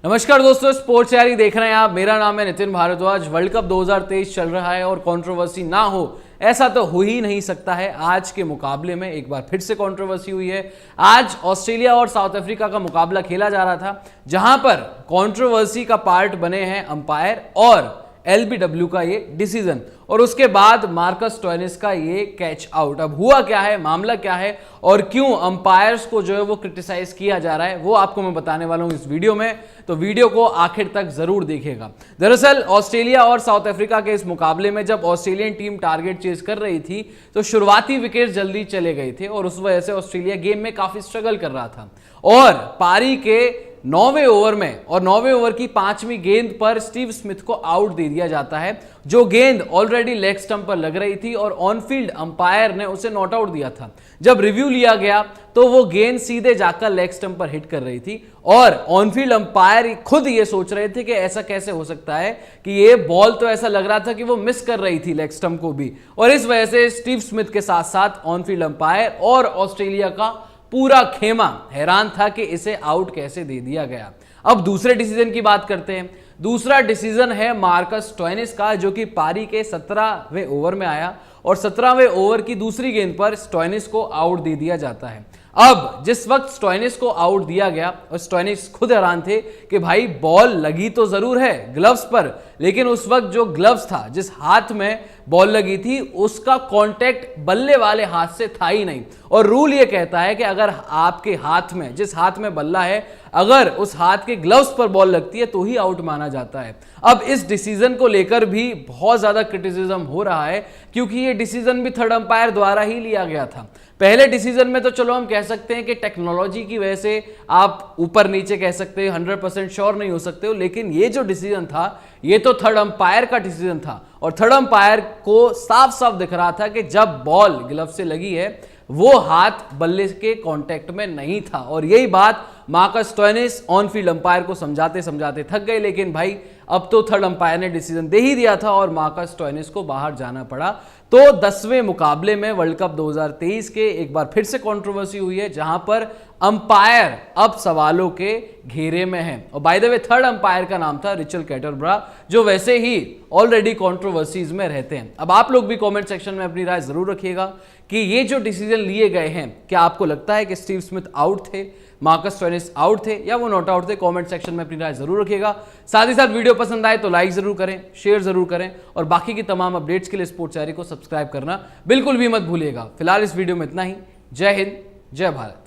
नमस्कार दोस्तों, स्पोर्ट्स यारी देख रहे हैं आप। मेरा नाम है नितिन भारद्वाज। वर्ल्ड कप 2023 चल रहा है और कंट्रोवर्सी ना हो ऐसा तो हो ही नहीं सकता है। आज के मुकाबले में एक बार फिर से कंट्रोवर्सी हुई है। आज ऑस्ट्रेलिया और साउथ अफ्रीका का मुकाबला खेला जा रहा था, जहां पर कंट्रोवर्सी का पार्ट बने हैं अंपायर और एलबीडब्ल्यू का ये डिसीजन, और उसके बाद मार्कस स्टोइनिस का ये कैच आउट। अब हुआ क्या है, मामला क्या है और क्यों अंपायर्स को जो है वो क्रिटिसाइज किया जा रहा है, वो आपको मैं बताने वाला हूं इस वीडियो में, तो वीडियो को आखिर तक जरूर देखिएगा। दरअसल ऑस्ट्रेलिया और साउथ अफ्रीका के इस मुकाबले में जब ऑस्ट्रेलियन टीम टारगेट चेज कर रही थी तो शुरुआती विकेट जल्दी चले गए थे और उस वजह से ऑस्ट्रेलिया गेम में काफी स्ट्रगल कर रहा था। और पारी के 9वें ओवर में और 9वें ओवर की 5वीं गेंद पर स्टीव स्मिथ को आउट दे दिया जाता है, जो गेंद ऑलरेडी लेग स्टंप पर लग रही थी और ऑन फील्ड अंपायर ने उसे नॉट आउट दिया था। जब रिव्यू लिया गया तो वो गेंद सीधे जाकर लेग स्टंप पर हिट कर रही थी और ऑन फील्ड अंपायर खुद ये सोच रहे थे कि ऐसा कैसे हो सकता है कि ये बॉल तो ऐसा लग रहा था कि वो मिस कर रही थी लेग स्टंप को भी, और इस वजह से स्टीव स्मिथ के साथ साथ ऑन फील्ड अंपायर और ऑस्ट्रेलिया का पूरा खेमा हैरान था कि इसे आउट कैसे दे दिया गया। अब दूसरे डिसीजन की बात करते हैं। दूसरा डिसीजन है मार्कस स्टोइनिस का, जो कि पारी के 17वें ओवर में आया और 17वें ओवर की दूसरी गेंद पर स्टोइनिस को आउट दे दिया जाता है। अब जिस वक्त स्टोइनिस को आउट दिया गया और स्टोइनिस खुद हैरान थे कि भाई बॉल लगी तो जरूर है ग्लव्स पर, लेकिन उस वक्त जो ग्लव्स था, जिस हाथ में बॉल लगी थी, उसका कांटेक्ट बल्ले वाले हाथ से था ही नहीं। और रूल ये कहता है कि अगर आपके हाथ में, जिस हाथ में बल्ला है, अगर उस हाथ के ग्लव्स पर बॉल लगती है तो ही आउट माना जाता है। अब इस डिसीजन को लेकर भी बहुत ज्यादा क्रिटिसिज्म हो रहा है, क्योंकि ये डिसीजन भी थर्ड अंपायर द्वारा ही लिया गया था। पहले डिसीजन में तो चलो हम कह सकते हैं कि टेक्नोलॉजी की वजह से आप ऊपर नीचे कह सकते हो, 100% श्योर नहीं हो सकते हो, लेकिन ये जो डिसीजन था ये तो थर्ड अंपायर का डिसीजन था और थर्ड अंपायर को साफ साफ दिख रहा था कि जब बॉल ग्लव से लगी है वो हाथ बल्ले के कांटेक्ट में नहीं था। और यही बात Marcus Stoinis on field umpire को समझाते समझाते थक गए, लेकिन भाई अब तो थर्ड अंपायर ने डिसीजन दे ही दिया था और मार्कस स्टोइनिस को बाहर जाना पड़ा। तो 10वें मुकाबले में वर्ल्ड कप 2023 के एक बार फिर से कंट्रोवर्सी हुई है, जहां पर अंपायर अब सवालों के घेरे में है। और by the way third umpire का नाम था रिचर्ड कैटरबरा, जो वैसे ही ऑलरेडी कंट्रोवर्सीज में रहते हैं। अब आप लोग भी कमेंट सेक्शन में अपनी राय जरूर रखिएगा कि ये जो डिसीजन लिए गए हैं, क्या आपको लगता है कि स्टीव स्मिथ आउट थे, मार्कस स्टोइनिस आउट थे या वो नॉट आउट थे? कमेंट सेक्शन में अपनी राय जरूर रखिएगा। साथ ही साथ वीडियो पसंद आए तो लाइक जरूर करें, शेयर जरूर करें और बाकी की तमाम अपडेट्स के लिए स्पोर्ट्स डायरी को सब्सक्राइब करना बिल्कुल भी मत भूलिएगा। फिलहाल इस वीडियो में इतना ही। जय हिंद, जय भारत।